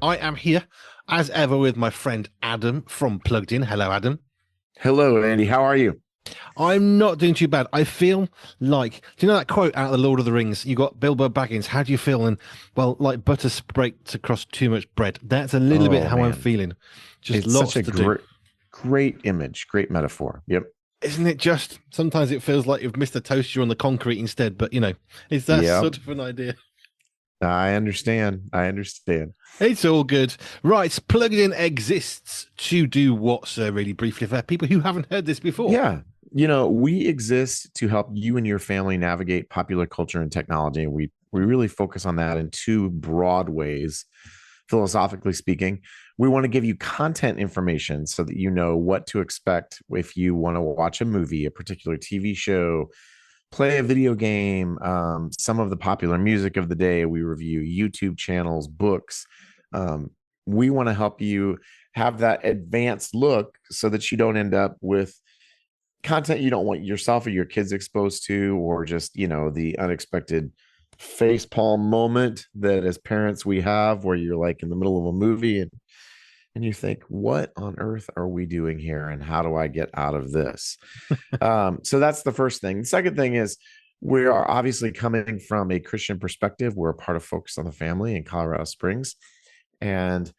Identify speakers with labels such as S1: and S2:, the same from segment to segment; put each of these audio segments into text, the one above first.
S1: I am here, as ever, with my friend Adam from Plugged In. Hello, Adam.
S2: Hello, Andy. How are you?
S1: I'm not doing too bad. I feel like, do you know that quote out of The Lord of the Rings? You got Bilbo Baggins. How do you feel? And, well, like butter scraped across too much bread. That's a little bit
S2: Oh
S1: how I'm
S2: man,
S1: feeling. Just
S2: it's such
S1: lots
S2: a
S1: to do.
S2: great image, great metaphor. Yep.
S1: Isn't it just? Sometimes it feels like you've missed a toaster on the concrete instead, but, it's that
S2: Yep.
S1: sort of an idea.
S2: I understand. I understand.
S1: It's all good. Right, Plugged In exists to do what, sir, really briefly, for people who haven't heard this before?
S2: Yeah. We exist to help you and your family navigate popular culture and technology. And we really focus on that in two broad ways. Philosophically speaking, we want to give you content information so that you know what to expect if you want to watch a movie, a particular TV show, play a video game, some of the popular music of the day. We review YouTube channels, books. Um, we want to help you have that advanced look so that you don't end up with content you don't want yourself or your kids exposed to, or just, the unexpected face palm moment that as parents we have where you're like in the middle of a movie and you think, what on earth are we doing here? And how do I get out of this? So that's the first thing. The second thing is we are obviously coming from a Christian perspective. We're a part of Focus on the Family in Colorado Springs. And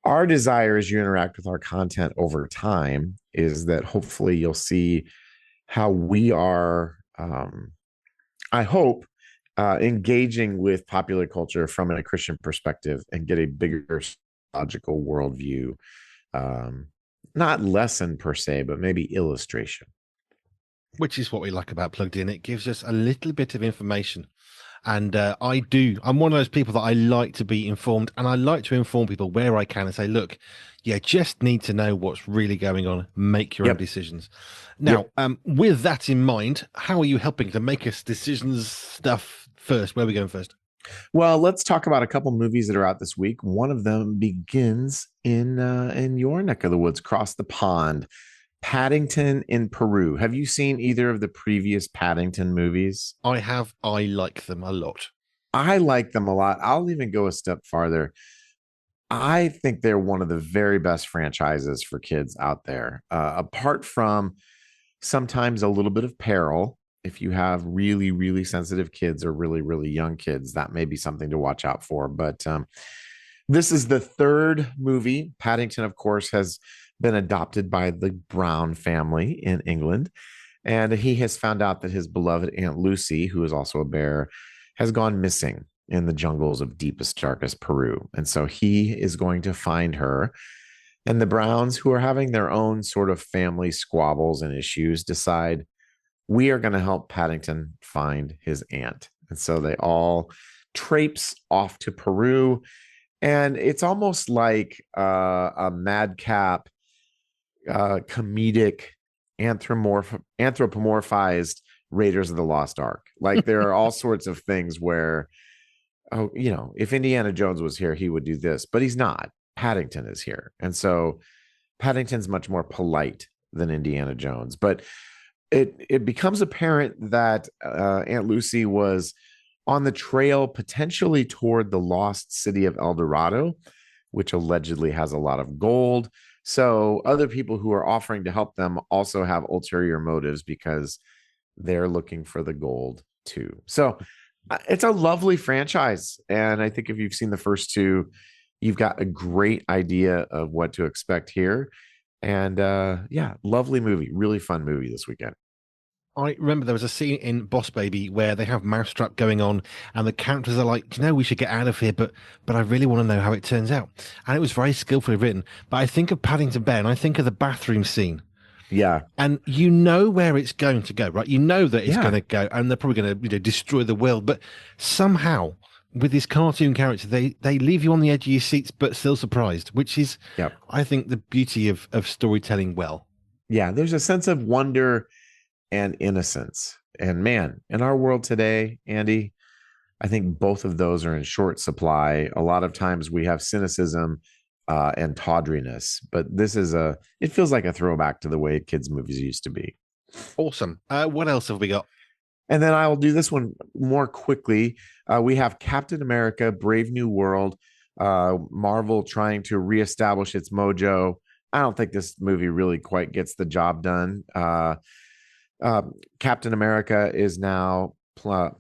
S2: our desire as you interact with our content over time is that hopefully you'll see how we are, I hope, engaging with popular culture from a Christian perspective and get a bigger logical worldview. Um, Not lesson per se, but maybe illustration.
S1: Which is what we like about Plugged In. It gives us a little bit of information. And I'm one of those people that I like to be informed, and I like to inform people where I can and say, look, you just need to know what's really going on, make your own
S2: Yep.
S1: decisions. Now,
S2: Yep.
S1: with that in mind, how are you helping to make us decisions stuff first? Where are we going first?
S2: Well, let's talk about a couple movies that are out this week. One of them begins in your neck of the woods, across the pond. Paddington in Peru. Have you seen either of the previous Paddington movies?
S1: I like them a lot.
S2: I like them a lot. I'll even go a step farther. I think they're one of the very best franchises for kids out there. Apart from sometimes a little bit of peril, if you have really, really sensitive kids or really, really young kids, that may be something to watch out for. But this is the third movie. Paddington, of course, has been adopted by the Brown family in England. And he has found out that his beloved Aunt Lucy, who is also a bear, has gone missing in the jungles of deepest, darkest Peru. And so he is going to find her. And the Browns, who are having their own sort of family squabbles and issues, decide we are going to help Paddington find his aunt. And so they all traipse off to Peru. And it's almost like a madcap, comedic, anthropomorphized Raiders of the Lost Ark. Like there are all sorts of things where, oh, if Indiana Jones was here, he would do this, but he's not. Paddington is here. And so Paddington's much more polite than Indiana Jones. But it becomes apparent that Aunt Lucy was on the trail potentially toward the lost city of El Dorado, which allegedly has a lot of gold. So other people who are offering to help them also have ulterior motives because they're looking for the gold too. So it's a lovely franchise. And I think if you've seen the first two, you've got a great idea of what to expect here. And yeah, lovely movie, really fun movie this weekend.
S1: I remember there was a scene in Boss Baby where they have Mousetrap going on, and the characters are like, we should get out of here, but I really want to know how it turns out." And it was very skillfully written. But I think of Paddington Bear, and I think of the bathroom scene,
S2: Yeah.
S1: and you know where it's going to go, right? You know that it's going
S2: Yeah.
S1: to go, and they're probably going to, destroy the world. But somehow, with this cartoon character, they leave you on the edge of your seats, but still surprised, which is,
S2: Yeah.
S1: I think, the beauty of storytelling well.
S2: Yeah. There's a sense of wonder and innocence. And man, in our world today, Andy, I think both of those are in short supply. A lot of times we have cynicism and tawdriness, but it feels like a throwback to the way kids' movies used to be.
S1: Awesome. What else have we got?
S2: And then I'll do this one more quickly. We have Captain America, Brave New World. Marvel trying to reestablish its mojo. I don't think this movie really quite gets the job done. Uh, Captain America is now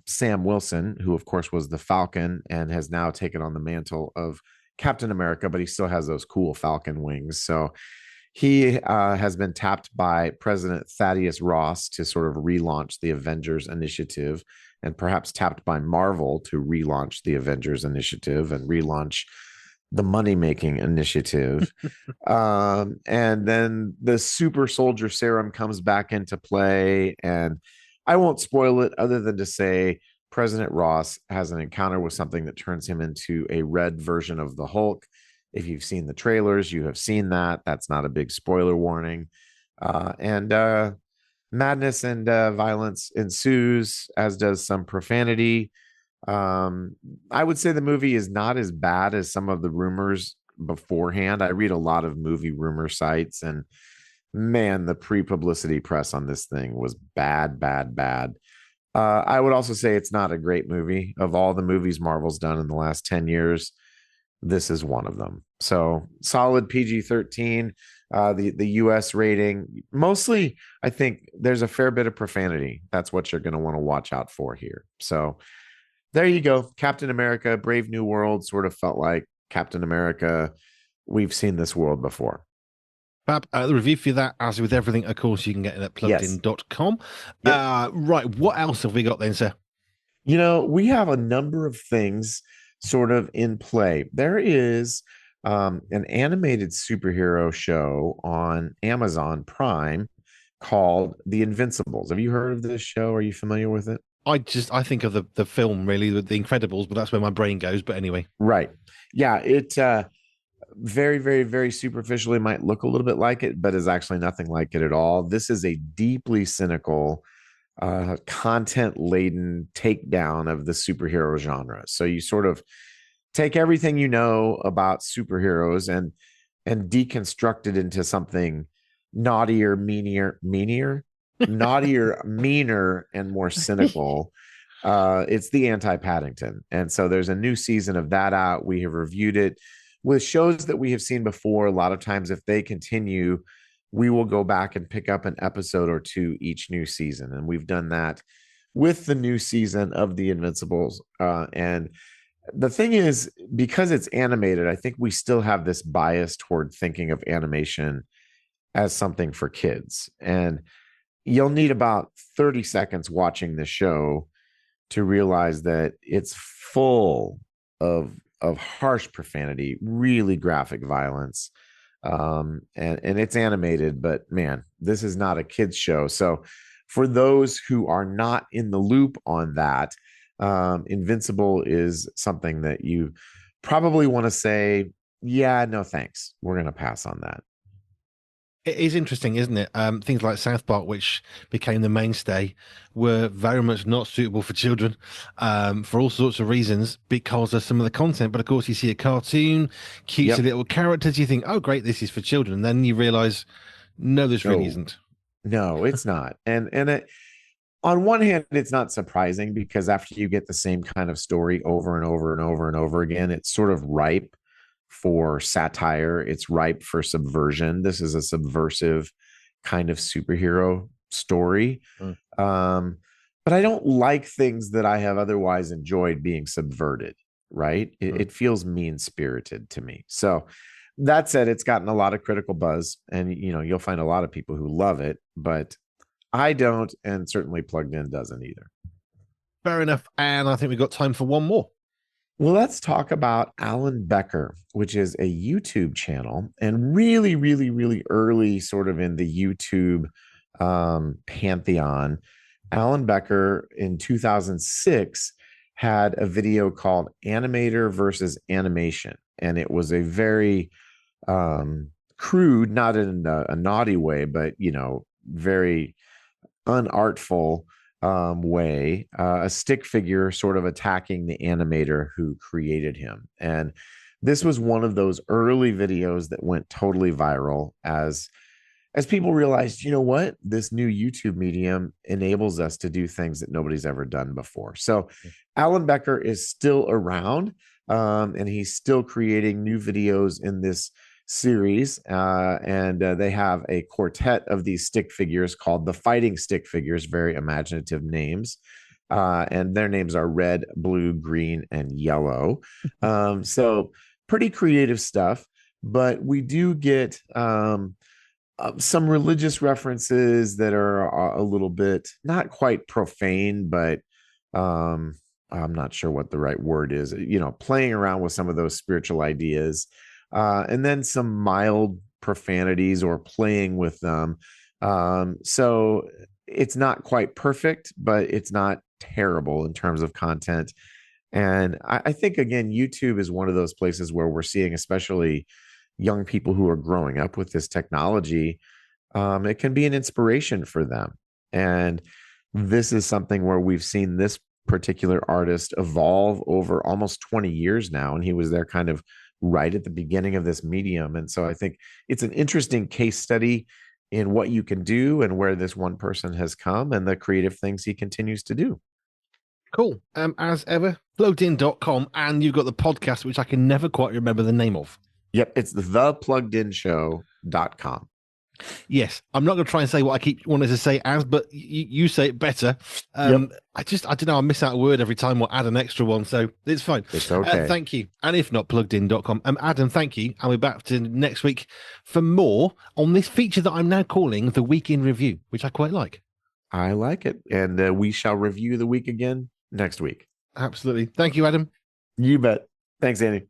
S2: Sam Wilson, who of course was the Falcon and has now taken on the mantle of Captain America, but he still has those cool Falcon wings. So he has been tapped by President Thaddeus Ross to sort of relaunch the Avengers Initiative, and perhaps tapped by Marvel to relaunch the Avengers Initiative and relaunch the money making initiative. And then the super soldier serum comes back into play. And I won't spoil it other than to say President Ross has an encounter with something that turns him into a red version of the Hulk. If you've seen the trailers, you have seen that. That's not a big spoiler warning. And madness and violence ensues, as does some profanity. I would say the movie is not as bad as some of the rumors beforehand. I read a lot of movie rumor sites, and man, the pre-publicity press on this thing was bad, bad, bad. I would also say it's not a great movie. Of all the movies Marvel's done in the last 10 years, this is one of them. So solid PG-13. The US rating, mostly, I think there's a fair bit of profanity. That's what you're going to want to watch out for here. So there you go. Captain America, Brave New World sort of felt like Captain America. We've seen this world before.
S1: Fab. The review for that, as with everything, of course, you can get it at
S2: Yes.
S1: pluggedin.com.
S2: Yep.
S1: Right. What else have we got then, sir?
S2: We have a number of things sort of in play. There is an animated superhero show on Amazon Prime called The Invincibles. Have you heard of this show? Are you familiar with it?
S1: I think of the film really with The Incredibles, but that's where my brain goes. But anyway.
S2: Right. Yeah, it very, very, very superficially might look a little bit like it, but is actually nothing like it at all. This is a deeply cynical, content laden takedown of the superhero genre. So you sort of take everything you know about superheroes and deconstruct it into something naughtier, meaner, and more cynical. It's the anti-Paddington. And so there's a new season of that out. We have reviewed it with shows that we have seen before. A lot of times, if they continue, we will go back and pick up an episode or two each new season. And we've done that with the new season of The Invincibles. And the thing is, because it's animated, I think we still have this bias toward thinking of animation as something for kids. And you'll need about 30 seconds watching the show to realize that it's full of harsh profanity, really graphic violence. And it's animated, but man, this is not a kids show. So for those who are not in the loop on that, Invincible is something that you probably want to say, yeah, no thanks. We're going to pass on that.
S1: It is interesting, isn't it? Things like South Park, which became the mainstay, were very much not suitable for children, for all sorts of reasons because of some of the content. But of course, you see a cartoon, cutesy
S2: Yep.
S1: little characters, you think, oh, great, this is for children. And then you realize, no, this really
S2: No,
S1: isn't.
S2: no, it's not. And it, on one hand, it's not surprising because after you get the same kind of story over and over and over and over again, it's sort of ripe for satire. It's ripe for subversion. This is a subversive kind of superhero story.
S1: Mm.
S2: But I don't like things that I have otherwise enjoyed being subverted, right? It feels mean spirited to me. So that said, it's gotten a lot of critical buzz, and you'll find a lot of people who love it, but I don't, and certainly Plugged In doesn't either.
S1: Fair enough. And I think we've got time for one more.
S2: Well, let's talk about Alan Becker, which is a YouTube channel and really, really, really early sort of in the YouTube pantheon. Alan Becker in 2006 had a video called Animator versus Animation. And it was a very crude, not in a naughty way, but, very unartful way, a stick figure sort of attacking the animator who created him. And this was one of those early videos that went totally viral as people realized, you know what, this new YouTube medium enables us to do things that nobody's ever done before. So Alan Becker is still around. and he's still creating new videos in this series. And they have a quartet of these stick figures called the Fighting Stick Figures, very imaginative names. And their names are red, blue, green, and yellow. So pretty creative stuff. But we do get some religious references that are a little bit not quite profane, but um, I'm not sure what the right word is. Playing around with some of those spiritual ideas, and then some mild profanities or playing with them. So it's not quite perfect, but it's not terrible in terms of content. And I think, again, YouTube is one of those places where we're seeing, especially young people who are growing up with this technology, it can be an inspiration for them. And this is something where we've seen this particular artist evolve over almost 20 years now. And he was there kind of right at the beginning of this medium. And so I think it's an interesting case study in what you can do and where this one person has come and the creative things he continues to do.
S1: Cool. As ever, pluggedin.com, and you've got the podcast, which I can never quite remember the name of.
S2: Yep, it's thepluggedinshow.com.
S1: Yes, I'm not going to try and say what I keep wanting to say as, but you say it better.
S2: Yep.
S1: I don't know, I miss out a word every time or add an extra one, so it's fine.
S2: It's okay.
S1: Thank you. And if not, pluggedin.com. Adam, thank you. I'll be back to next week for more on this feature that I'm now calling the Week in Review, which I quite like.
S2: I like it. And we shall review the week again next week.
S1: Absolutely. Thank you, Adam.
S2: You bet. Thanks, Andy.